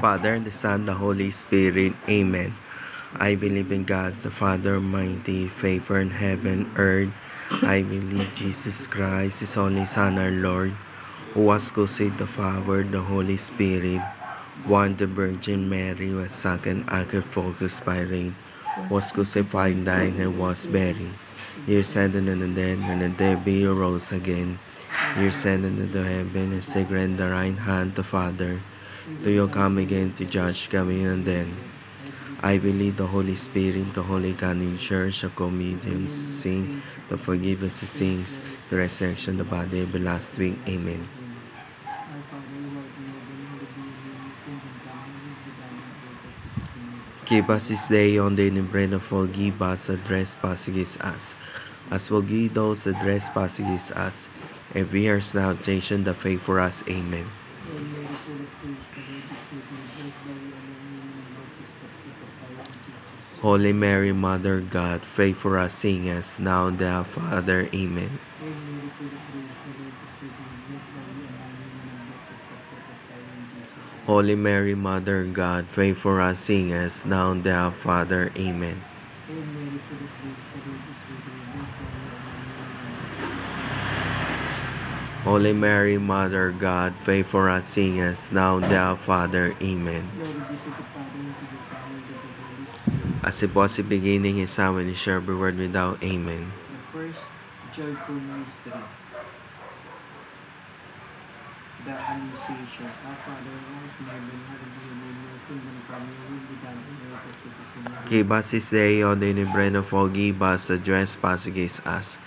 Father, the Son, the Holy Spirit. Amen. I believe in God, the Father Almighty, favor in heaven, earth. I believe Jesus Christ, His only Son, our Lord, who was conceived of Father, the Holy Spirit, one the Virgin Mary, was second, focus by rain, was crucified, died, and was buried. He ascended in the dead, and the dead he rose again. He ascended into heaven, and seated at the right hand of the Father. Do you come again to judge coming and then? I believe the Holy Spirit, the Holy Catholic Church, the communion, sing, the forgiveness of sins, the resurrection of the body, of the last week. Amen. Give us this day our daily bread, and forgive us our trespasses against us, as forgive those that trespass against us. And we are now temptation, the faith for us. Amen. Holy Mary, Mother of God, pray for us sinners, now and at our Father. Amen. Holy Mary, Mother of God, pray for us sinners, now and at our Father. Amen. Holy Mary, Mother of God, pray for us sinners, now and at our Father. Amen. As it was in the beginning, is now, and shall be world without. Amen. The first joyful mystery, the Annunciation. Our Father who art in heaven, hallowed be your name. Your kingdom come, your will be done on earth as it is in heaven. Give us this day our daily bread, and forgive us our trespasses against us,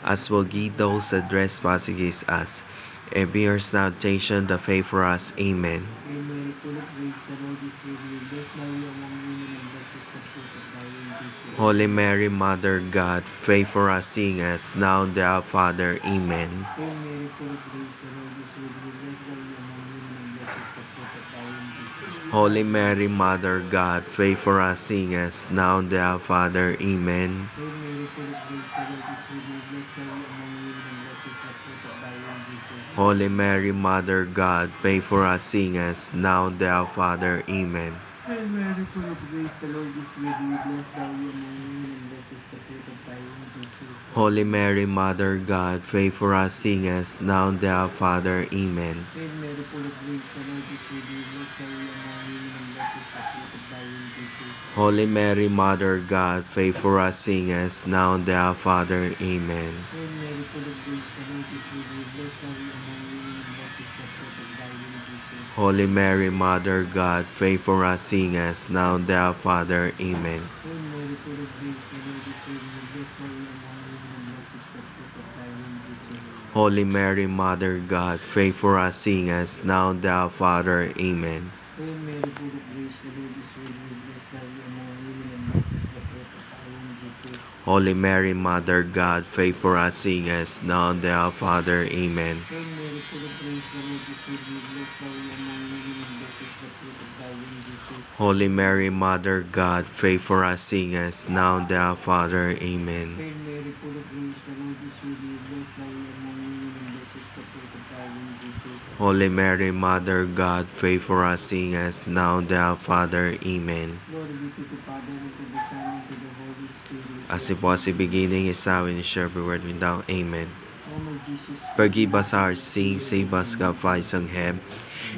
as forgive those that trespass against us. And bear us not temptation, the faith for us. Amen. Hail Mary, full of grace, the Lord is with you. Blessed are you among women, and blessed is the fruit of thy womb, Jesus. Holy Mary, Mother of God, pray for us sinners, now and at our Father. Amen. Hail Mary, full of grace, the Lord is with you. Blessed are you among women, and blessed is the fruit of thy womb, Jesus. Holy Mary, Mother of God, pray for us sinners, now and at our Father. Amen. Hail Mary, full of grace, the Lord is with you. Blessed are you among women, and blessed is the fruit of thy womb, Jesus. Holy Mary, Mother of God, pray for us sinners, now and at our Father. Amen. Hail Mary, full of grace, the Lord is with you. Blessed are you among women, and blessed is the fruit of thy womb, Jesus. Holy Mary, Mother of God, pray for us sinners, now and at our Father. Amen. Hail Mary, full of grace, the Lord is with you. Blessed are you among women, and blessed is the fruit of thy womb, Jesus. Holy Mary, Mother of God, pray for us sinners, now and at our Father. Amen. Hail Mary, full of grace, the Lord is with you. Blessed are you among women, and blessed is the fruit of thy womb, Jesus. Holy Mary, Mother of God, pray for us sinners, now and at our Father. Amen. Hail Mary, full of grace, the Lord is with you. Blessed are you among women, and blessed is the fruit of thy womb, Jesus. Holy Mary, Mother of God, pray for us sinners, now and at our Father. Amen. Hail Mary, full of grace, the Lord is with you. Blessed are you among women, and blessed is the fruit of thy womb, Jesus. Holy Mary, Mother of God, pray for us sinners, now and at our Father. Amen. Hail Mary, full of grace, the Lord is with you. Blessed are you among women, and blessed is the fruit of thy womb, Jesus. Holy Mary, Mother of God, pray for us sinners, now and at our Father. Amen. Hail Mary, full of grace, the Lord is with you. Blessed are you among women, and blessed is the fruit of thy womb, Jesus. Holy Mary, Mother of God, pray for us sinners, now and at our Father. Amen. Glory be to the Father, and to the Son, and to the Holy Spirit. As it was in the beginning, is now, and shall be world without. Amen. O my Jesus, Forgive us our sins, save us from fires of hell,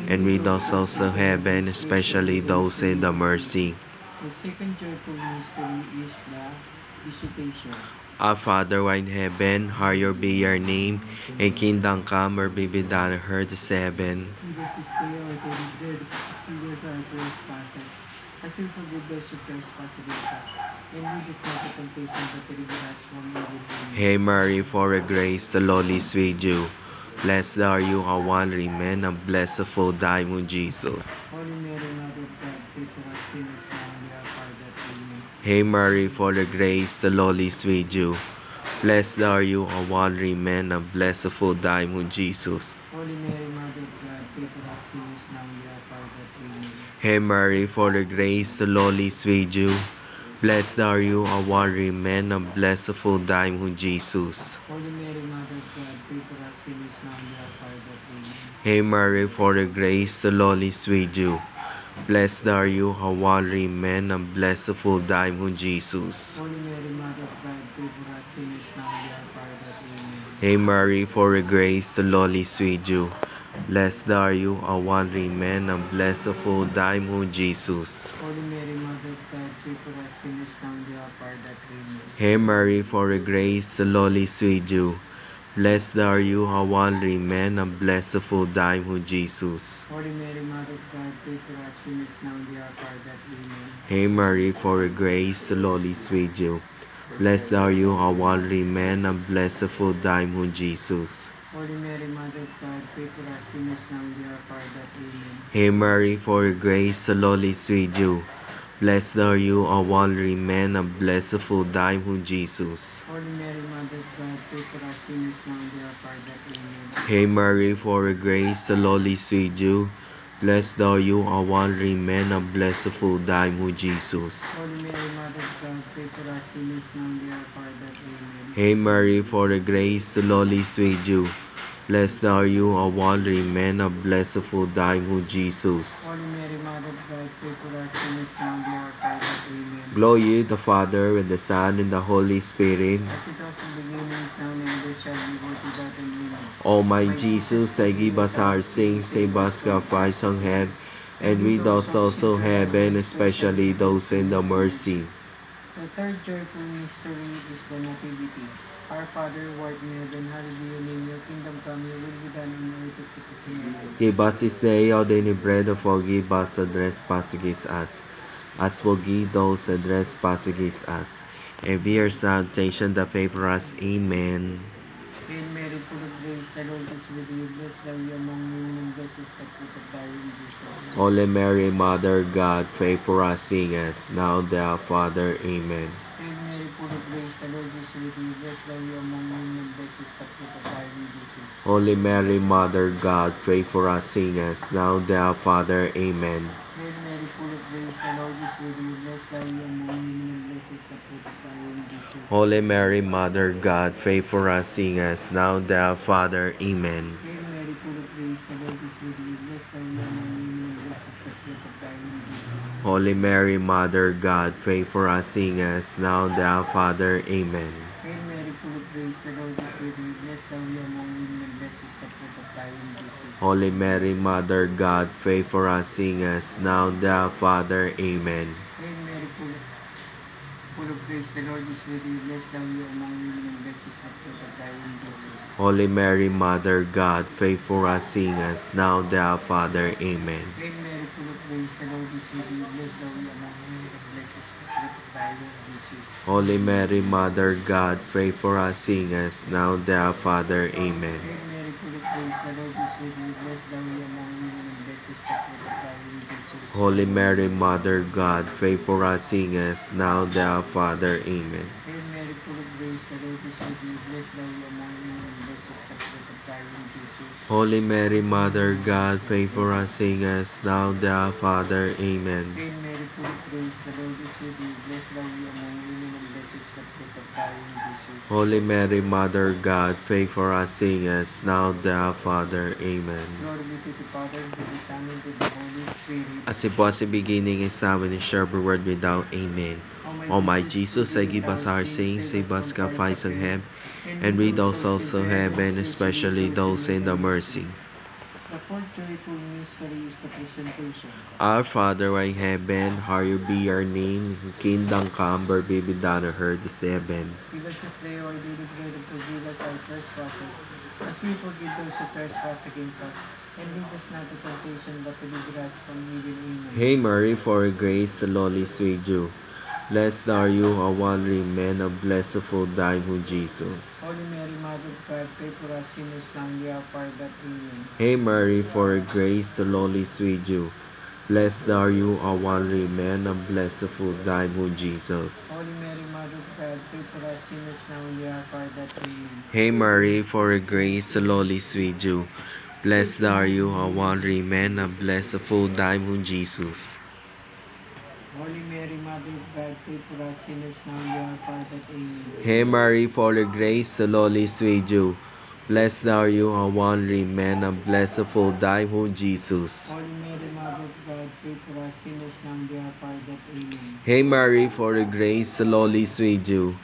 and lead us souls to heaven, especially those in the mercy. the second joyful mystery is the Visitation. Our Father, who art in heaven, hallowed be your name, and kingdom come, or be done on earth as heaven. Give us this day our daily bread, forgive us our trespasses, as we forgive those who trespass against us. And lead us not into temptation, but deliver us from evil. Amen. Hail Mary, full of grace, the Lord is with you. Blessed are you among women, and blessed the fruit of thy womb, Jesus. Holy Mary, Mother of God, pray for us sinners now and at our death. Amen. Hail Mary, full of grace, the Lord is with you. Blessed are you among women, and blessed the fruit of thy womb, Jesus. Holy Mary, Mother of God, pray for us sinners now and at our death. Amen. Hail Mary, full of grace, the Lord is with you. Blessed are you among women, and blessed the fruit of thy womb, Jesus. Holy Mary, Mother of God, pray for us sinners now and at our death. Amen. Hail Mary, full of grace, the Lord is with you. Blessed are you, how wandering men, and blessed the full dime who Jesus. Holy Mary, Mother of God, pray for us sinners now and at our death. Amen. Hail Mary, full of grace, the Lord is with you. Blessed are you, a wandering man, and blessed the full dime who Jesus. Holy Mary, Mother of God, pray for us sinners now and at our death. Amen. Hail Mary, full of grace, the Lord is with you. Blessed are you, a wandering man, and blessed the full dime who Jesus. Holy Mary, Mother of God, pray for us sinners now and at our death. Amen. Hail Mary, full of grace, the Lord is with you. Blessed are you, a wandering man, and blessed the full dime who Jesus. Holy Mary, Mother of God, pray for us sinners now and at our death. Amen. Hail Mary, full of grace, the Lord is with you. Blessed are you, a wandering man, and blessed the full dime who Jesus. Holy Mary, Mother of God, pray for us sinners now and at our death. Amen. Hail Mary, full of grace, the Lord is with you. Blessed are you, a wandering man, and blessed the full dime who Jesus. Holy Mary, Mother of God, pray for us sinners now and at our death. Amen. Hail Mary, full of grace, the Lord is with you. Blessed are you, a wandering man, and blessed the full dime who Jesus. Holy Mary, Mother of God, pray for us sinners now and at our death. Amen. Glory to the Father, and the Son, and the Holy Spirit. As it was in the beginning, is now, and ever shall be, world without end. Amen. O my Jesus, forgive us our sins, save us from fires on heaven, and lead us also heaven, especially those in the mercy. The third joyful mystery is the Nativity. Our Father, who art in heaven, hallowed be your name. Your kingdom come, your will be done on earth as it is in heaven. Give us this day our daily bread, and forgive us our trespasses against us, as forgive those that trespass against us. And be our salvation that favor us. Amen. Hail Mary, full of grace, the Lord is with you. Blessed are you among women, and blessed is the fruit of thy womb, Jesus. Holy Mary, Mother of God, pray for us sinners, now and at our Father. Amen. Hail Mary, full of grace, the Lord is with you. Blessed are you among women, and blessed is the fruit of thy womb, Jesus. Holy Mary, Mother of God, pray for us sinners, now and at our Father. Amen. Hail Mary, full of grace, the Lord is with you. Blessed are you among women, and blessed is the fruit of thy womb, Jesus. Holy Mary, Mother of God, pray for us sinners, now and at our Father. Amen. Hail Mary, full of grace, the Lord is with you. Blessed are you among women, and blessed is the fruit of thy womb, Jesus. Holy Mary, Mother of God, pray for us sinners, now and at our Father. Amen. Hail Mary, full of grace, the Lord is with you. Blessed are you among women, and blessed is the fruit of thy womb, Jesus. Holy Mary, Mother of God, pray for us sinners, now and at our Father. Amen. Hail Mary, full of grace, the Lord is with you. Blessed are you among women, and blessed is the fruit of thy womb, Jesus. Holy Mary, Mother of God, pray for us sinners, now and at our Father. Amen. Hail Mary, full of grace, the Lord is with you. Blessed are you among women, and blessed is the fruit of thy womb, Jesus. Holy Mary, Mother of God, pray for us sinners, now and at our Father. Amen. Hail Mary, full of grace, the Lord is with you. Blessed are you among women, and blessed is the fruit of thy womb, Jesus. Holy Mary, Mother of God, pray for us sinners, now and at our Father. Amen. Hail Mary, full of grace, the Lord is with you. Blessed are you among women, and blessed is the fruit of thy womb, Jesus. Holy Mary, Mother of God, pray for us sinners, now and at our Father. Amen. Hail Mary, full of grace, the Lord is with you. Blessed are you among women, and blessed is the fruit of thy womb, Jesus. Holy Mary, Mother of God, pray for us sinners, now and at our Father. Amen. Glory be to the Father, and to the Son, and to the Holy Spirit. As it was in the beginning, is now, and shall be world without. Amen. O my Jesus, forgive us our sins, save us from fires of heaven, and lead us also heaven, especially those in the mercy. The fourth joyful mystery is the presentation. Our Father who art in heaven, hallowed be your name. Your kingdom come, your will be done on earth as in heaven. Give us this day our daily bread, and forgive us our trespasses, as we forgive those who trespass against us. And lead us not into temptation, but deliver us from evil. Amen. Hail Mary, full of grace, the Lord is with you. Blessed are you, a wandering man, and blessed the fruit of thy womb, Jesus. Holy Mary, Mother of God, pray for us sinners now and at our hour of death. Amen. Hail Mary, full of grace, the Lord is with you. Blessed are you, a wandering man, and blessed the fruit of thy womb, Jesus. Holy Mary, Mother of God, pray for us sinners now and at our hour of death. Amen. Hail Mary, full of grace, the Lord is with you. Blessed are you, a wandering man, and blessed the fruit of thy womb, Jesus. Holy Mary, Mother of God, pray for us sinners now and at our hour of death. Amen. Hail Mary, full of grace, the Lord is with you. Blessed are you among women, and blessed fruit of thy womb, Jesus. Holy Mary, Mother of God, pray for us sinners now and at the hour of our death. Amen. Hail Mary, full of grace, the Lord is with you.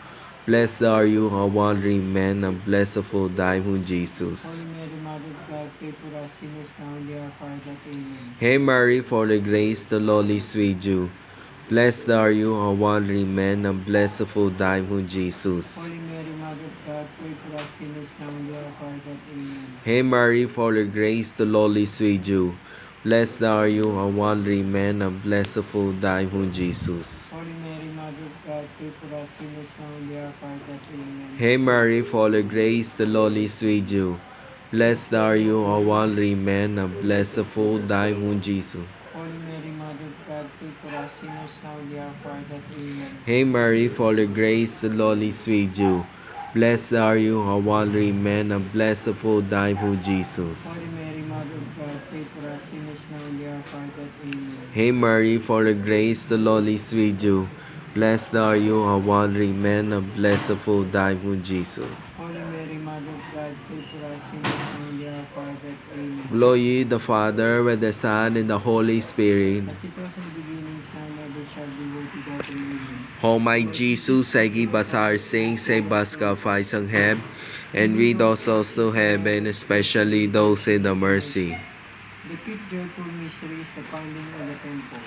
Blessed are you among women, and blessed fruit of thy womb, Jesus. Holy Mary, Mother of God, pray for us sinners now and at the hour of our death. Amen. Hail Mary, full of grace, the Lord is with you. Blessed are you among women, and blessed fruit of thy womb, Jesus. Holy Mary, Mother of God, pray for us sinners now and at the hour of our death. Amen. Hail Mary, full of grace, the Lord is with you. Blessed are you among women, and blessed fruit of thy womb, Jesus. Holy Mary, Mother of God, pray for us sinners now and at the hour of our death. Amen. Hail Mary, full of grace, the Lord is with you. Blessed are you among women, and blessed fruit of thy womb, Jesus. Holy Mary, Mother of God, pray for us sinners now and at the hour of our death. Amen. Hail Mary, full of grace, the Lord is with you. Blessed are you among women, and blessed fruit of thy womb, Jesus. Holy Mary, Mother of God, pray for us sinners now and at the hour of our death. Amen. Hail Mary, full of grace, the Lord is with you. Blessed are you among women, and blessed fruit of thy womb, Jesus. Holy Mary, Mother of God, pray for us sinners now and at the hour of our death. Amen. Glory to the Father, and the Son, and the Holy Spirit. As it was in the beginning, now and ever shall be, world without end. Amen. O my Jesus, forgive us our sins, save us from fires of hell, and lead all souls to heaven, especially those in the mercy. The fifth joyful mystery is the founding of the temple.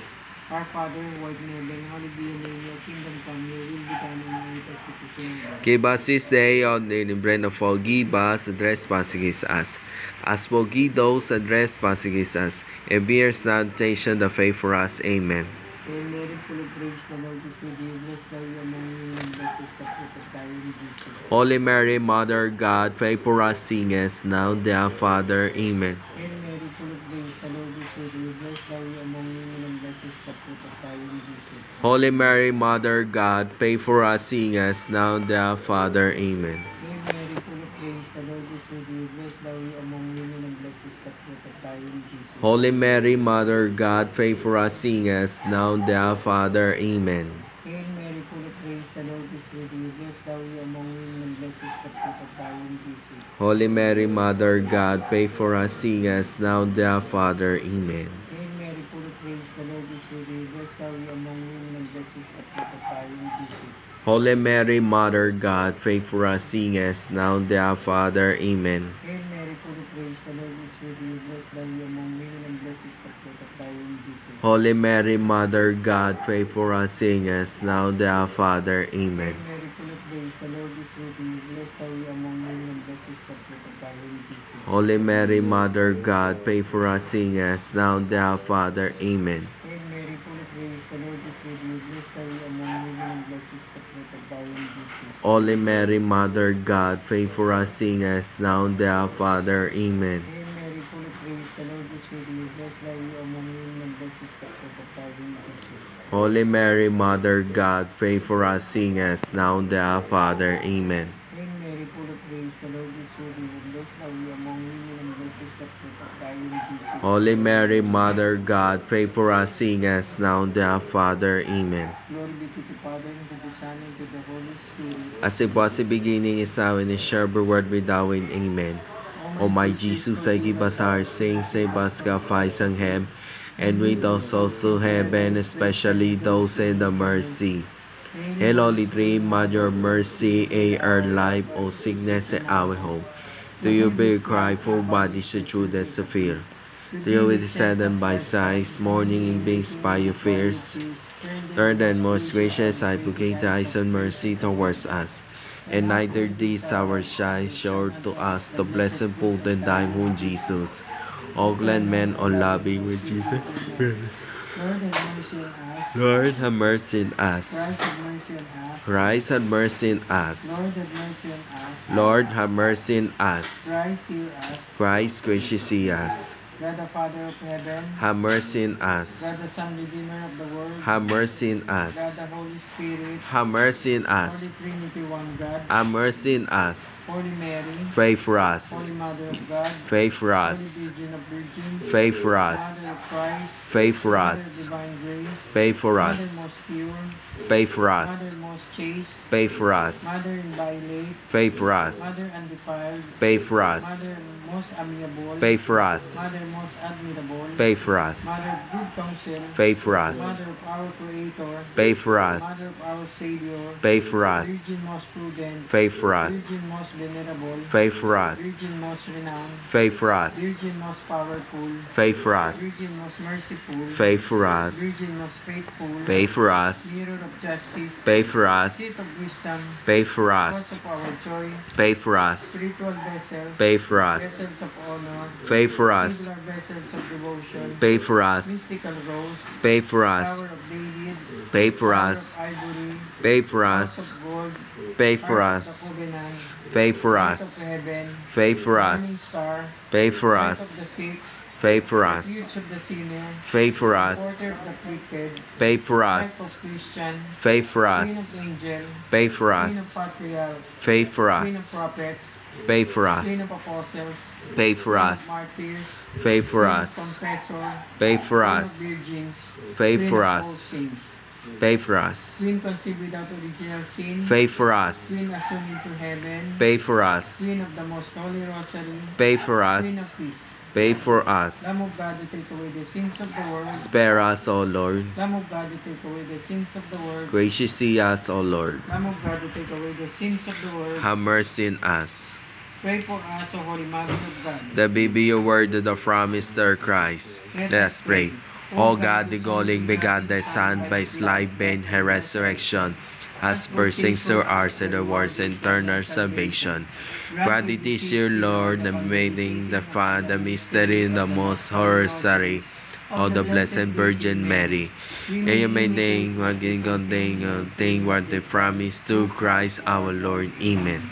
Our Father, who art in heaven, hallowed be your name. Your kingdom come, your will be done on earth as it is in heaven. Give us this day our daily bread, and forgive us the trespasses against us, as forgive those that trespass against us. And bear us not temptation, the faith for us. Amen. Hail Mary, full of grace, the Lord is with you. Blessed are you among women, and blessed is the fruit of thy womb, Jesus. Holy Mary, Mother of God, pray for us sinners, now and at our Father. Amen. Hail Mary, full of grace, the Lord is with you. Blessed are you among women, and blessed is the fruit of thy womb, Jesus. Holy Mary, Mother of God, pray for us sinners, now and at our Father. Amen. Hail Mary, full of grace, the Lord is with you. Blessed are you among women, and blessed is the fruit of thy womb, Jesus. Holy Mary, Mother of God, pray for us sinners, now and at our Father. Amen. Hail Mary, full of grace, the Lord is with you. Blessed are you among women, and blessed is the fruit of thy womb, Jesus. Holy Mary, Mother of God, pray for us sinners, now and at our Father. Amen. Hail Mary, full of grace, the Lord is with you. Blessed are you among women, and blessed is the fruit of thy womb, Jesus. Holy Mary, Mother of God, pray for us sinners, now and at our Father. Amen. Hail Mary, full of grace, the Lord is with you. Blessed are you among women, and blessed is the fruit of thy womb, Jesus. Holy Mary, Mother of God, pray for us sinners, now and at our Father. Amen. Hail Mary, full of grace, the Lord is with you. Blessed are you among women, and blessed is the fruit of thy womb, Jesus. Holy Mary, Mother of God, pray for us sinners, now and at our Father. Amen. Hail Mary, full of grace, the Lord is with you. Blessed are you among women, and blessed is the fruit of thy womb, Jesus. Holy Mary, Mother of God, pray for us sinners, now and at our Father. Amen. Hail Mary, full of grace, the Lord is with you. Blessed are you among women, and blessed is the fruit of thy womb, Jesus. Holy Mary, Mother of God, pray for us sinners, now and at our Father. Amen. Hail Mary, full of grace, the Lord is with you. Blessed are you among women, and blessed is the fruit of thy womb, Jesus. Holy Mary, Mother of God, pray for us sinners, now and at our Father. Amen. Glory be to the Father, and to the Son, and to the Holy Spirit. As it was in the beginning, is now, and is shall be world without end. Amen. O my Jesus, forgive us our sins, save us from fires of hell, and lead all souls to heaven, especially those in the mercy. Hail, Holy Three, Mother of Mercy, aid our life, O sickness, and our hope. To you be cry for bodies the truth and severe. To you we descend by sighs, mourning in beings by your fears. Third and most gracious, advocate eyes and mercy towards us. And neither these our shines show to us the blessed fruit of thy womb, Jesus. O clement, O loving with Jesus. Lord, have mercy on us. Lord, have mercy on us. Christ, have mercy on us. Christ, have mercy on us. Lord, have mercy on us. Lord, have mercy on us. Christ, hear us. Christ, graciously see us. God the Father of heaven, have mercy on us. God the Son, Redeemer of the world, Have mercy on us. God the Holy Spirit, Have mercy on us. Holy Trinity, one God, Have mercy on us. Holy Mary, Pray for us. Holy Mother of God, Pray for Holy us. Virgin of Virgins, Pray for us. Mother of Christ, Pray for Mother of us. divine grace, Pray for Mother us. most pure, Pray for Mother us. most chaste, Pray for us. Mother inviolate, Pray for us. Mother undefiled, Pray for us. Mother most amiable, Pray for us. Mother most admirable, Pray for us. Mother of good counsel, Pray for us. Mother of our Creator, Pray for us. Mother of our Savior, Pray for us. Virgin most prudent, Pray for us. Virgin most venerable, Pray for us. Virgin most renowned, Pray for us. Virgin most powerful, Pray for us. Virgin most merciful, Pray for us. Virgin most faithful, Pray for us. Mirror of justice, Pray for us. Seat of wisdom, Pray for Cause us. of our joy, Pray for us. spiritual vessels, Pray for us. vessels of honor, Pray for us. singular vessels of devotion, Pray for us. mystical rose, Pray for us. Tower of David, Pray for Tower us. of ivory, Pray for House us. of gold, Pray for Ark of us. the covenant, Pray for Light us. of heaven, Pray for Morning us. star, Pray for Light us. of the sick, Pray for us. Refuge of the sinner, Pray for us. Porter of the wicked, Pray for us. Life of Christian, Pray for Queen us. of angel, Pray for Queen us. of patriarch, Pray for Queen of us. prophets, Pray for us. Queen of apostles, Pray for Queen us. of martyrs, Pray for Queen of us. confessor, Pray for Queen of us. virgins, Pray Queen for of all us. saints, Pray for us. Queen conceived without original sin, Pray for us. Queen assumed into heaven, Pray for us. Queen of the most holy rosary, Pray for us. Queen of peace, Pray for us. Lamb of God who take away the sins of the world, Spare us, O Lord. Lamb of God who take away the sins of the world, Gracious see us, O Lord. Lamb of God who take away the sins of the world, Have mercy on us. pray for us, O Holy Mother of God. That we be your word of the promise, dear Christ. Let us pray. O God, the only begot thy Son by his life and her resurrection, has purchased through ours and the words and turn our salvation. Grant it is your Lord, the maiden, the Father, the mystery, and the most rosary of the Blessed Virgin Mary. In your name, maging contain thing what they promise to Christ our Lord. Amen.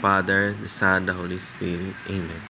Father, the Son, the Holy Spirit. Amen.